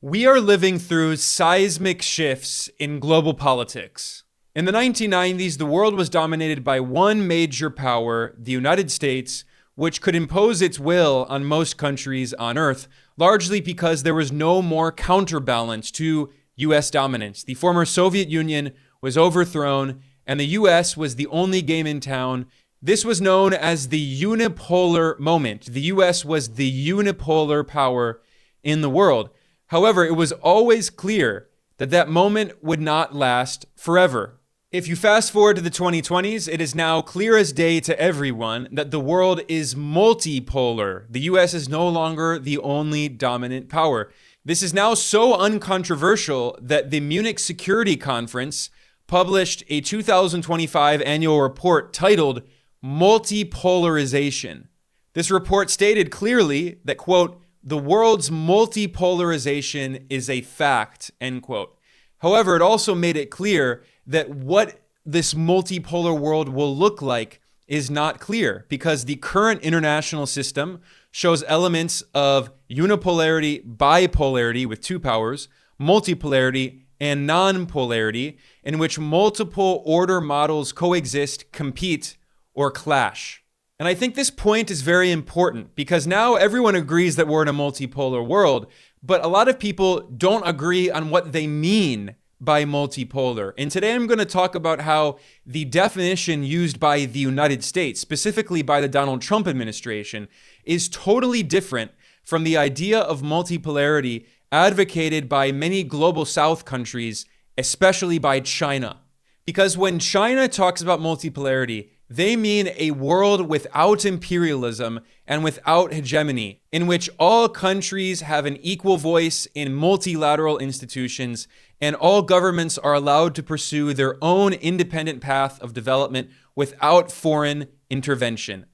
We are living through seismic shifts in global politics. In the 1990s, the world was dominated by one major power, the United States, which could impose its will on most countries on Earth, largely because there was no more counterbalance to US dominance. The former Soviet Union was overthrown, and the US was the only game in town. This was known as the unipolar moment. The US was the unipolar power in the world. However, it was always clear that that moment would not last forever. If you fast forward to the 2020s, it is now clear as day to everyone that the world is multipolar. The US is no longer the only dominant power. This is now so uncontroversial that the Munich Security Conference published a 2025 annual report titled Multipolarization. This report stated clearly that, quote, the world's multipolarization is a fact, end quote. However, it also made it clear that what this multipolar world will look like is not clear because the current international system shows elements of unipolarity, bipolarity with two powers, multipolarity, and non-polarity, in which multiple order models coexist, compete, or clash. And I think this point is very important because now everyone agrees that we're in a multipolar world, but a lot of people don't agree on what they mean by multipolar. And today I'm going to talk about how the definition used by the United States, specifically by the Donald Trump administration, is totally different from the idea of multipolarity advocated by many global South countries, especially by China. Because when China talks about multipolarity, they mean a world without imperialism and without hegemony, in which all countries have an equal voice in multilateral institutions and all governments are allowed to pursue their own independent path of development without foreign intervention.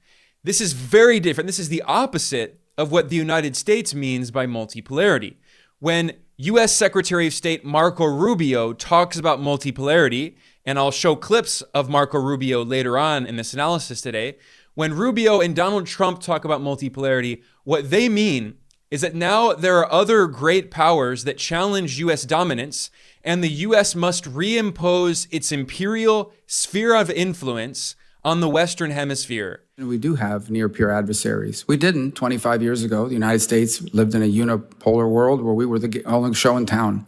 This is very different. This is the opposite of what the United States means by multipolarity. When US Secretary of State Marco Rubio talks about multipolarity, and I'll show clips of Marco Rubio later on in this analysis today, when Rubio and Donald Trump talk about multipolarity, what they mean is that now there are other great powers that challenge US dominance, and the US must reimpose its imperial sphere of influence on the Western Hemisphere. We do have near-peer adversaries. We didn't 25 years ago. The United States lived in a unipolar world where we were the only show in town.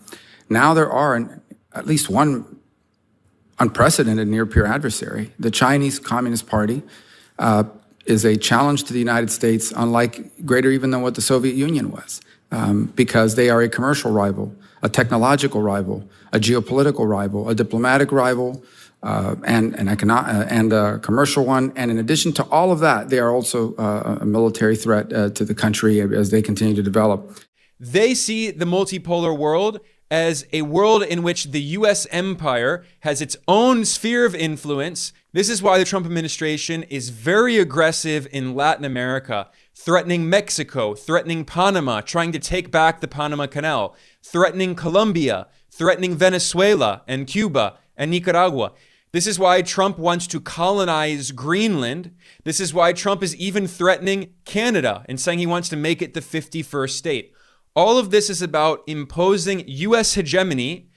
Now there are at least one unprecedented near-peer adversary. The Chinese Communist Party is a challenge to the United States, unlike greater even than what the Soviet Union was, because they are a commercial rival, a technological rival, a geopolitical rival, a diplomatic rival, and a commercial one. And in addition to all of that, they are also a military threat to the country as they continue to develop. They see the multipolar world as a world in which the US empire has its own sphere of influence. This is why the Trump administration is very aggressive in Latin America, threatening Mexico, threatening Panama, trying to take back the Panama Canal, threatening Colombia, threatening Venezuela and Cuba and Nicaragua. This is why Trump wants to colonize Greenland. This is why Trump is even threatening Canada and saying he wants to make it the 51st state. All of this is about imposing US hegemony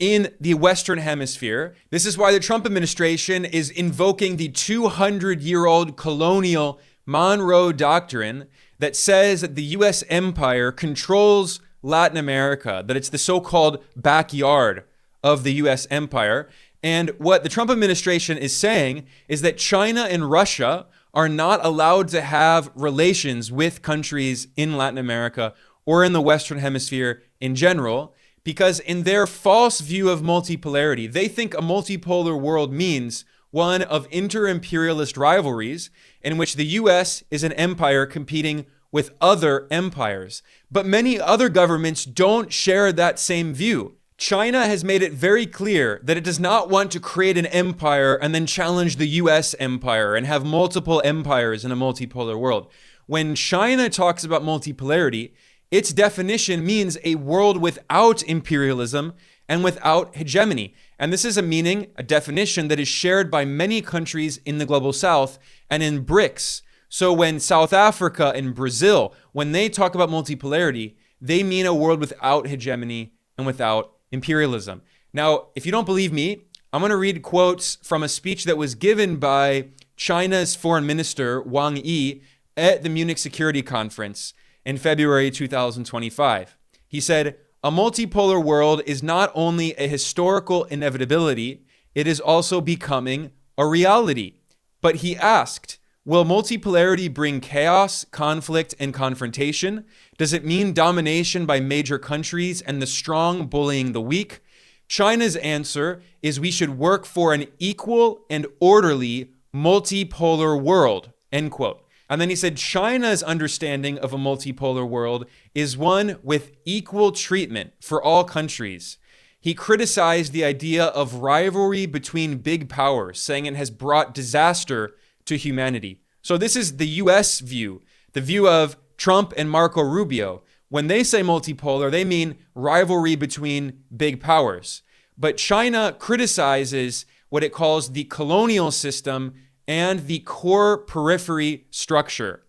in the Western Hemisphere. This is why the Trump administration is invoking the 200-year-old colonial Monroe Doctrine that says that the US empire controls Latin America, that it's the so-called backyard of the US empire. And what the Trump administration is saying is that China and Russia are not allowed to have relations with countries in Latin America or in the Western Hemisphere in general, because in their false view of multipolarity, they think a multipolar world means one of inter-imperialist rivalries in which the US is an empire competing with other empires. But many other governments don't share that same view. China has made it very clear that it does not want to create an empire and then challenge the US empire and have multiple empires in a multipolar world. When China talks about multipolarity, its definition means a world without imperialism and without hegemony. And this is a definition that is shared by many countries in the global South and in BRICS. So when South Africa and Brazil, when they talk about multipolarity, they mean a world without hegemony and without imperialism. Now, if you don't believe me, I'm going to read quotes from a speech that was given by China's foreign minister, Wang Yi, at the Munich Security Conference in February 2025. He said, "A multipolar world is not only a historical inevitability, it is also becoming a reality." But he asked, will multipolarity bring chaos, conflict, and confrontation? Does it mean domination by major countries and the strong bullying the weak? China's answer is we should work for an equal and orderly multipolar world, end quote. And then he said China's understanding of a multipolar world is one with equal treatment for all countries. He criticized the idea of rivalry between big powers, saying it has brought disaster to humanity. So this is the US view, the view of Trump and Marco Rubio. When they say multipolar, they mean rivalry between big powers. But China criticizes what it calls the colonial system and the core periphery structure.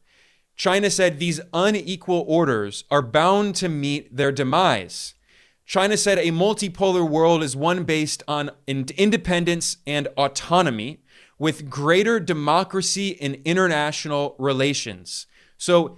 China said these unequal orders are bound to meet their demise. China said a multipolar world is one based on independence and autonomy with greater democracy in international relations. So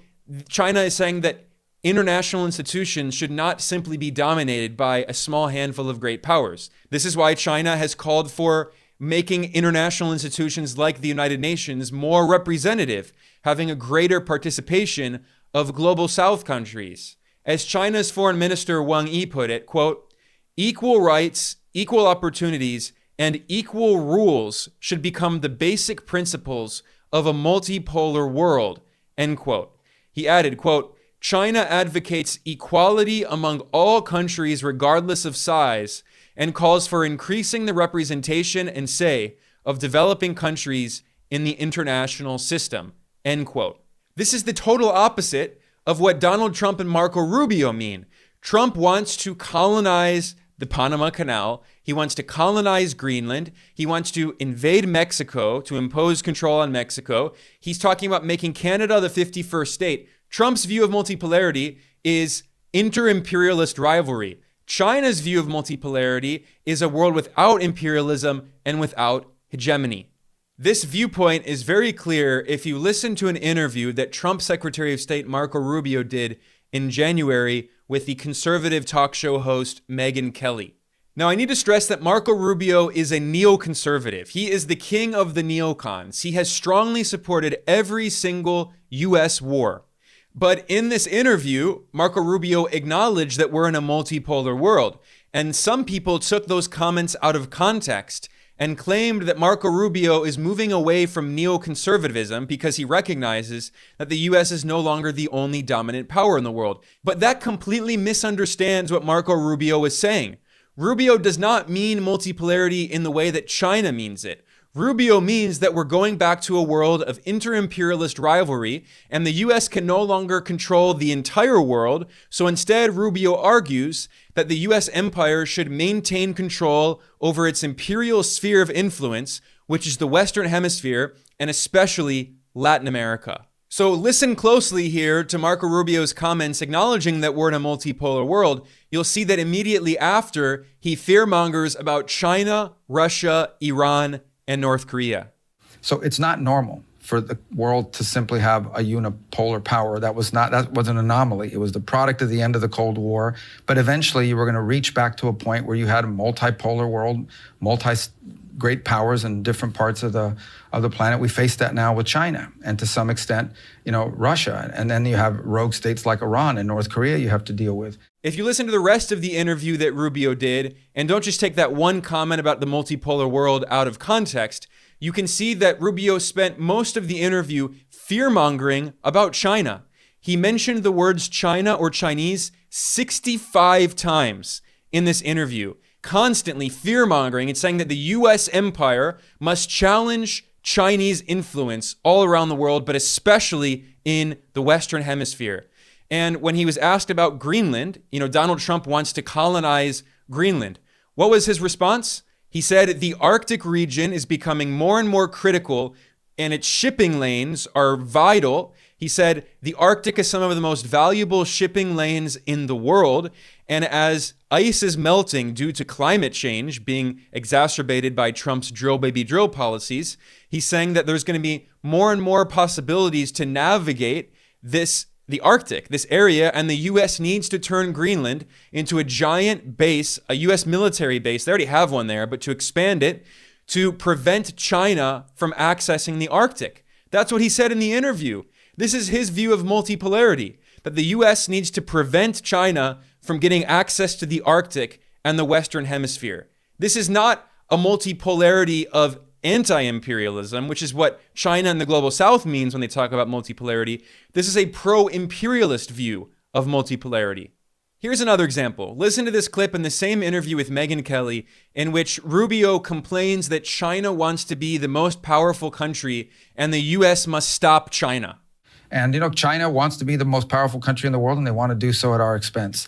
China is saying that international institutions should not simply be dominated by a small handful of great powers. This is why China has called for making international institutions like the United Nations more representative, having a greater participation of global South countries. As China's foreign minister Wang Yi put it, quote, "Equal rights, equal opportunities, and equal rules should become the basic principles of a multipolar world," end quote. He added, quote, "China advocates equality among all countries regardless of size and calls for increasing the representation and say of developing countries in the international system," end quote. This is the total opposite of what Donald Trump and Marco Rubio mean. Trump wants to colonize the Panama Canal. He wants to colonize Greenland. He wants to invade Mexico, to impose control on Mexico. He's talking about making Canada the 51st state. Trump's view of multipolarity is inter-imperialist rivalry. China's view of multipolarity is a world without imperialism and without hegemony. This viewpoint is very clear if you listen to an interview that Trump Secretary of State Marco Rubio did in January with the conservative talk show host Megyn Kelly. Now, I need to stress that Marco Rubio is a neoconservative. He is the king of the neocons. He has strongly supported every single U.S. war. But in this interview, Marco Rubio acknowledged that we're in a multipolar world. And some people took those comments out of context and claimed that Marco Rubio is moving away from neoconservatism because he recognizes that the US is no longer the only dominant power in the world. But that completely misunderstands what Marco Rubio is saying. Rubio does not mean multipolarity in the way that China means it. Rubio means that we're going back to a world of inter-imperialist rivalry, and the US can no longer control the entire world. So instead, Rubio argues that the US empire should maintain control over its imperial sphere of influence, which is the Western Hemisphere, and especially Latin America. So listen closely here to Marco Rubio's comments acknowledging that we're in a multipolar world. You'll see that immediately after, he fearmongers about China, Russia, Iran, and North Korea. So it's not normal for the world to simply have a unipolar power. That was an anomaly. It was the product of the end of the Cold War. But eventually you were going to reach back to a point where you had a multipolar world, great powers in different parts of the planet. We face that now with China and to some extent, Russia. And then you have rogue states like Iran and North Korea you have to deal with. If you listen to the rest of the interview that Rubio did, and don't just take that one comment about the multipolar world out of context, you can see that Rubio spent most of the interview fear-mongering about China. He mentioned the words China or Chinese 65 times in this interview, constantly fear-mongering and saying that the US empire must challenge Chinese influence all around the world, but especially in the Western Hemisphere. And when he was asked about Greenland, Donald Trump wants to colonize Greenland. What was his response? He said the Arctic region is becoming more and more critical and its shipping lanes are vital. He said, the Arctic is some of the most valuable shipping lanes in the world. And as ice is melting due to climate change being exacerbated by Trump's drill baby drill policies, he's saying that there's going to be more and more possibilities to navigate the Arctic, this area, and the U.S. needs to turn Greenland into a giant base, a U.S. military base. They already have one there, but to expand it to prevent China from accessing the Arctic. That's what he said in the interview. This is his view of multipolarity, that the U.S. needs to prevent China from getting access to the Arctic and the Western Hemisphere. This is not a multipolarity of anti-imperialism, which is what China and the global South means when they talk about multipolarity. This is a pro-imperialist view of multipolarity. Here's another example. Listen to this clip in the same interview with Megyn Kelly, in which Rubio complains that China wants to be the most powerful country and the U.S. must stop China. And, China wants to be the most powerful country in the world, and they want to do so at our expense.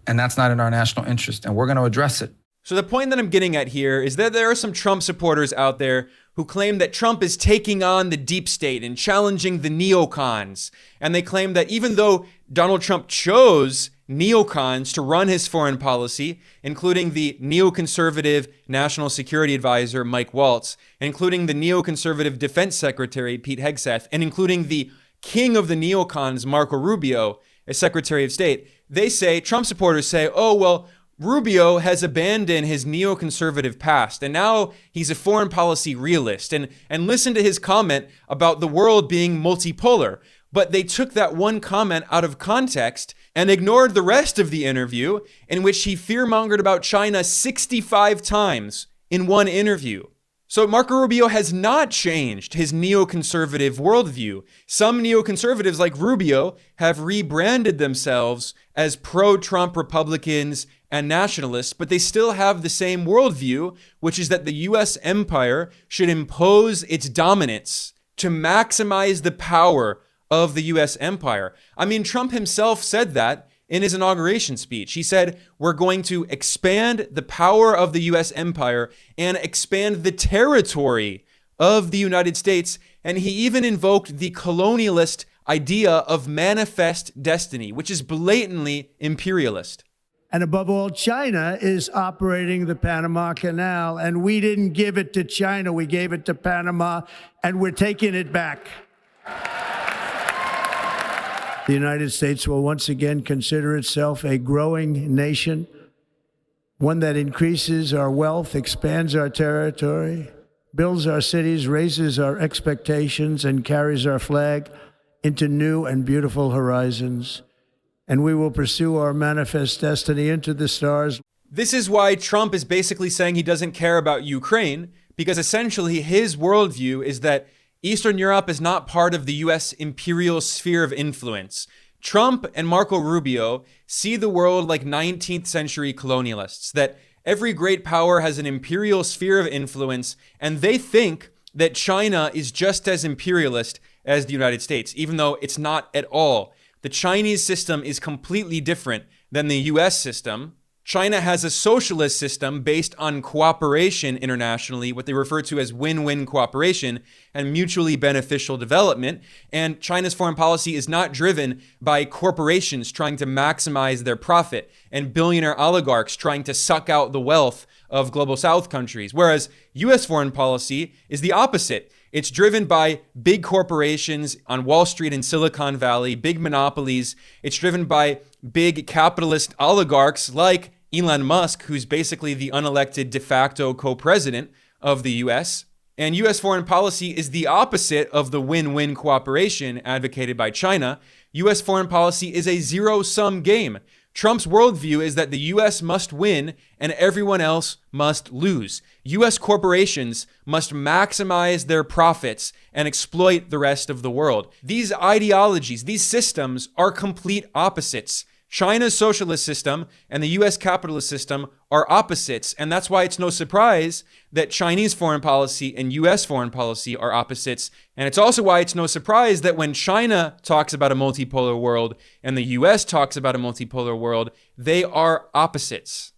And that's not in our national interest, and we're going to address it. So the point that I'm getting at here is that there are some Trump supporters out there who claim that Trump is taking on the deep state and challenging the neocons. And they claim that even though Donald Trump chose neocons to run his foreign policy, including the neoconservative National Security Advisor, Mike Waltz, including the neoconservative Defense Secretary, Pete Hegseth, and including the king of the neocons, Marco Rubio, as Secretary of State, they say, Trump supporters say, oh, well, Rubio has abandoned his neoconservative past, and now he's a foreign policy realist. And listen to his comment about the world being multipolar. But they took that one comment out of context and ignored the rest of the interview, in which he fearmongered about China 65 times in one interview. So Marco Rubio has not changed his neoconservative worldview. Some neoconservatives like Rubio have rebranded themselves as pro-Trump Republicans and nationalists, but they still have the same worldview, which is that the U.S. empire should impose its dominance to maximize the power of the U.S. empire. I mean, Trump himself said that in his inauguration speech. He said, we're going to expand the power of the U.S. empire and expand the territory of the United States. And he even invoked the colonialist idea of manifest destiny, which is blatantly imperialist. And above all, China is operating the Panama Canal, and we didn't give it to China. We gave it to Panama, and we're taking it back. The United States will once again consider itself a growing nation, one that increases our wealth, expands our territory, builds our cities, raises our expectations, and carries our flag into new and beautiful horizons. And we will pursue our manifest destiny into the stars. This is why Trump is basically saying he doesn't care about Ukraine, because essentially his worldview is that Eastern Europe is not part of the U.S. imperial sphere of influence. Trump and Marco Rubio see the world like 19th century colonialists, that every great power has an imperial sphere of influence, and they think that China is just as imperialist as the United States, even though it's not at all. The Chinese system is completely different than the U.S. system. China has a socialist system based on cooperation internationally, what they refer to as win-win cooperation and mutually beneficial development. And China's foreign policy is not driven by corporations trying to maximize their profit and billionaire oligarchs trying to suck out the wealth of global South countries. Whereas U.S. foreign policy is the opposite. It's driven by big corporations on Wall Street and Silicon Valley, big monopolies. It's driven by big capitalist oligarchs like Elon Musk, who's basically the unelected de facto co-president of the U.S. And U.S. foreign policy is the opposite of the win-win cooperation advocated by China. U.S. foreign policy is a zero-sum game. Trump's worldview is that the U.S. must win and everyone else must lose. U.S. corporations must maximize their profits and exploit the rest of the world. These ideologies, these systems are complete opposites. China's socialist system and the U.S. capitalist system are opposites, and that's why it's no surprise that Chinese foreign policy and U.S. foreign policy are opposites. And it's also why it's no surprise that when China talks about a multipolar world and the U.S. talks about a multipolar world, they are opposites.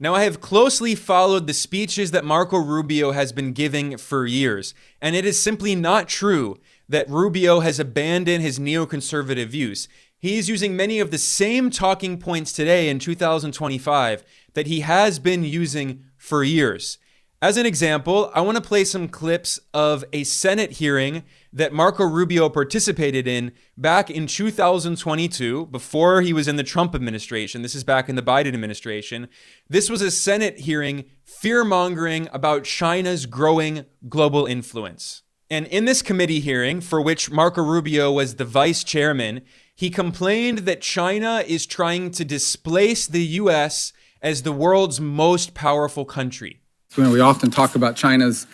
Now, I have closely followed the speeches that Marco Rubio has been giving for years, and it is simply not true that Rubio has abandoned his neoconservative views. He's using many of the same talking points today in 2025 that he has been using for years. As an example, I want to play some clips of a Senate hearing that Marco Rubio participated in back in 2022, before he was in the Trump administration. This is back in the Biden administration. This was a Senate hearing fear-mongering about China's growing global influence. And in this committee hearing, for which Marco Rubio was the vice chairman, he complained that China is trying to displace the U.S. as the world's most powerful country. We often talk about China's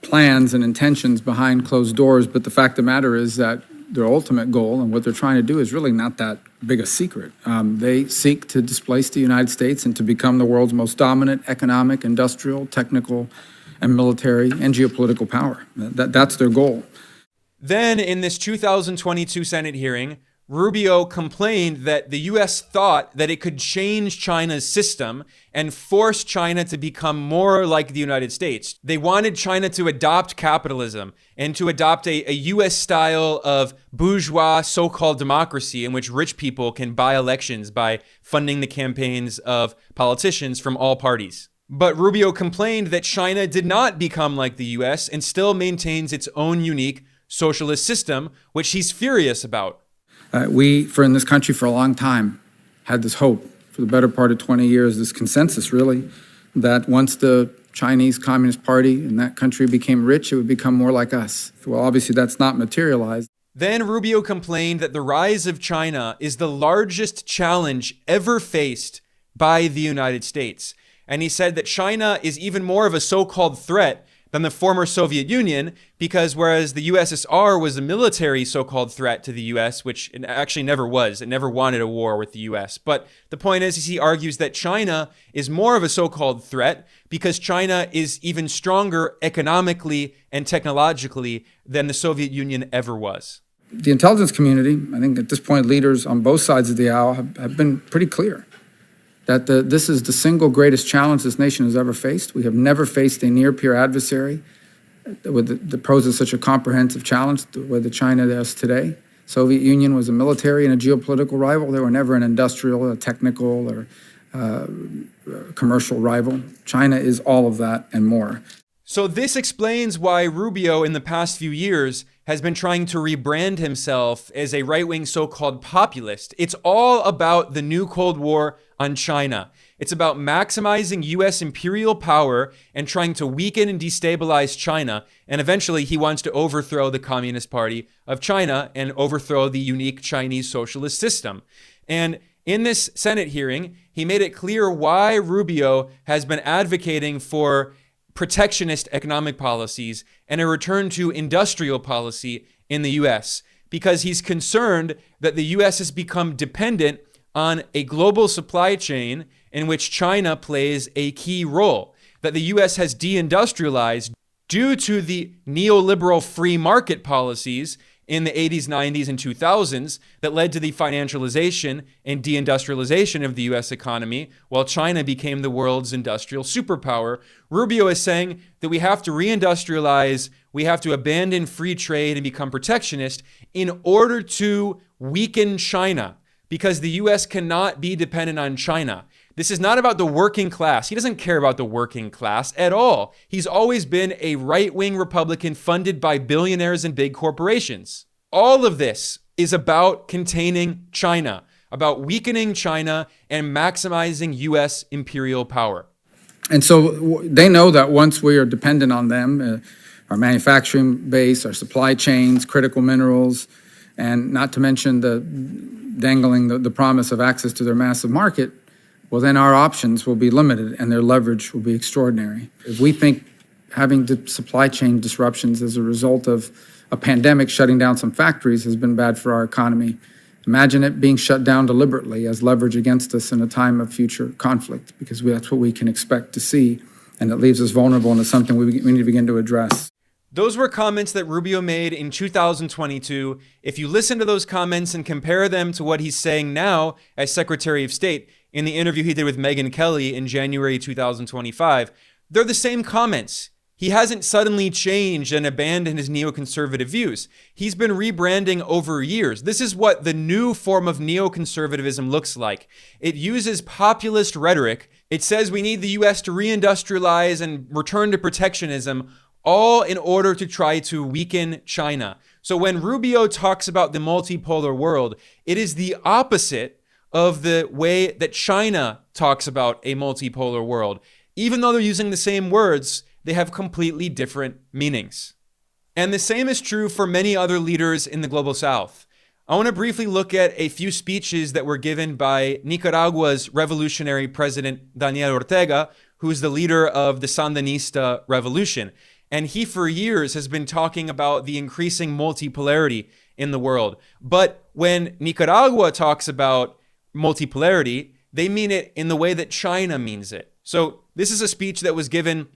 plans and intentions behind closed doors, but the fact of the matter is that their ultimate goal and what they're trying to do is really not that big a secret. They seek to displace the United States and to become the world's most dominant economic, industrial, technical, and military and geopolitical power. That's their goal. Then in this 2022 Senate hearing, Rubio complained that the U.S. thought that it could change China's system and force China to become more like the United States. They wanted China to adopt capitalism and to adopt a U.S. style of bourgeois so-called democracy in which rich people can buy elections by funding the campaigns of politicians from all parties. But Rubio complained that China did not become like the U.S. and still maintains its own unique socialist system, which he's furious about. In this country for a long time, had this hope for the better part of 20 years, this consensus really, that once the Chinese Communist Party in that country became rich, it would become more like us. Well, obviously that's not materialized. Then Rubio complained that the rise of China is the largest challenge ever faced by the United States. And he said that China is even more of a so-called threat than the former Soviet Union, because whereas the USSR was a military so-called threat to the US, which it actually never was, it never wanted a war with the US. But the point is he argues that China is more of a so-called threat because China is even stronger economically and technologically than the Soviet Union ever was. The intelligence community, I think at this point leaders on both sides of the aisle have been pretty clear that this is the single greatest challenge this nation has ever faced. We have never faced a near-peer adversary that poses such a comprehensive challenge the way that China does today. Soviet Union was a military and a geopolitical rival. They were never an industrial, a technical, or commercial rival. China is all of that and more. So this explains why Rubio in the past few years has been trying to rebrand himself as a right-wing so-called populist. It's all about the new Cold War on China. It's about maximizing U.S. imperial power and trying to weaken and destabilize China. And eventually he wants to overthrow the Communist Party of China and overthrow the unique Chinese socialist system. And in this Senate hearing, he made it clear why Rubio has been advocating for protectionist economic policies and a return to industrial policy in the U.S. because he's concerned that the U.S. has become dependent on a global supply chain in which China plays a key role, that the U.S. has deindustrialized due to the neoliberal free market policies in the 80s, 90s, and 2000s that led to the financialization and deindustrialization of the U.S. economy, while China became the world's industrial superpower. Rubio is saying that we have to reindustrialize, we have to abandon free trade and become protectionist in order to weaken China, because the U.S. cannot be dependent on China. This is not about the working class. He doesn't care about the working class at all. He's always been a right-wing Republican funded by billionaires and big corporations. All of this is about containing China, about weakening China and maximizing U.S. imperial power. And so they know that once we are dependent on them, our manufacturing base, our supply chains, critical minerals, and not to mention dangling the promise of access to their massive market, well, then our options will be limited and their leverage will be extraordinary. If we think having supply chain disruptions as a result of a pandemic shutting down some factories has been bad for our economy, imagine it being shut down deliberately as leverage against us in a time of future conflict, because that's what we can expect to see, and it leaves us vulnerable into something we need to begin to address. Those were comments that Rubio made in 2022. If you listen to those comments and compare them to what he's saying now as Secretary of State in the interview he did with Megyn Kelly in January 2025, they're the same comments. He hasn't suddenly changed and abandoned his neoconservative views. He's been rebranding over years. This is what the new form of neoconservatism looks like. It uses populist rhetoric. It says we need the US to reindustrialize and return to protectionism, all in order to try to weaken China. So when Rubio talks about the multipolar world, it is the opposite of the way that China talks about a multipolar world. Even though they're using the same words, they have completely different meanings. And the same is true for many other leaders in the global south. I want to briefly look at a few speeches that were given by Nicaragua's revolutionary president, Daniel Ortega, who is the leader of the Sandinista revolution. And he, for years, has been talking about the increasing multipolarity in the world. But when Nicaragua talks about multipolarity, they mean it in the way that China means it. So this is a speech that was given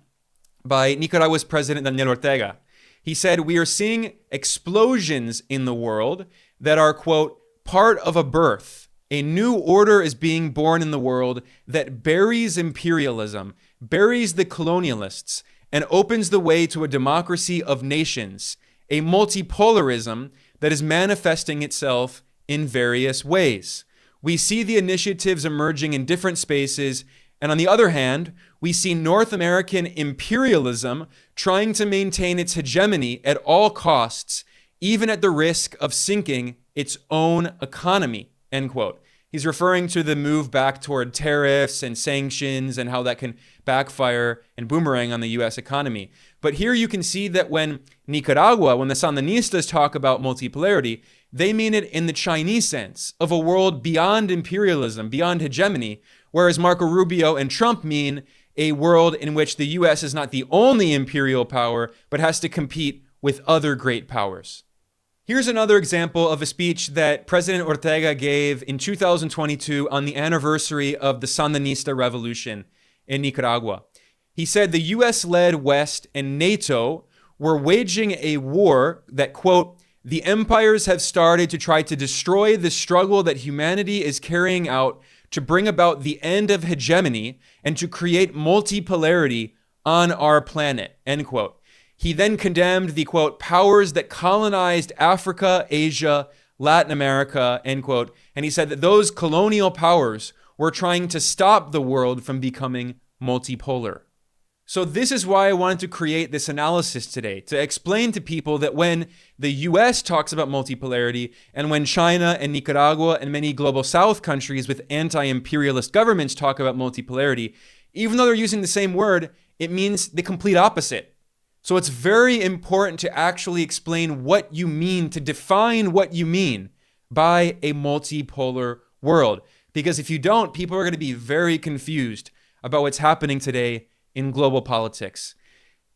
by Nicaragua's president, Daniel Ortega. He said, "We are seeing explosions in the world that are, quote, part of a birth. A new order is being born in the world that buries imperialism, buries the colonialists, and opens the way to a democracy of nations, a multipolarism that is manifesting itself in various ways. We see the initiatives emerging in different spaces, and on the other hand, we see North American imperialism trying to maintain its hegemony at all costs, even at the risk of sinking its own economy," end quote. He's referring to the move back toward tariffs and sanctions and how that can backfire and boomerang on the US economy. But here you can see that when Nicaragua, when the Sandinistas talk about multipolarity, they mean it in the Chinese sense of a world beyond imperialism, beyond hegemony, whereas Marco Rubio and Trump mean a world in which the US is not the only imperial power, but has to compete with other great powers. Here's another example of a speech that President Ortega gave in 2022 on the anniversary of the Sandinista revolution in Nicaragua. He said the US-led West and NATO were waging a war that, quote, "the empires have started to try to destroy the struggle that humanity is carrying out to bring about the end of hegemony and to create multipolarity on our planet," end quote. He then condemned the, quote, "powers that colonized Africa, Asia, Latin America," end quote. And he said that those colonial powers were trying to stop the world from becoming multipolar. So this is why I wanted to create this analysis today, to explain to people that when the US talks about multipolarity and when China and Nicaragua and many global south countries with anti-imperialist governments talk about multipolarity, even though they're using the same word, it means the complete opposite. So it's very important to actually explain what you mean, to define what you mean by a multipolar world. Because if you don't, people are going to be very confused about what's happening today in global politics.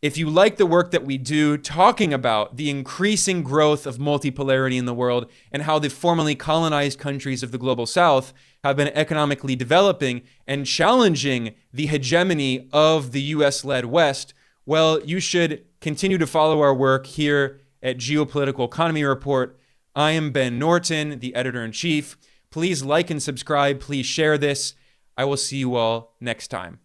If you like the work that we do talking about the increasing growth of multipolarity in the world and how the formerly colonized countries of the global south have been economically developing and challenging the hegemony of the US-led West, well, you should continue to follow our work here at Geopolitical Economy Report. I am Ben Norton, the editor-in-chief. Please like and subscribe. Please share this. I will see you all next time.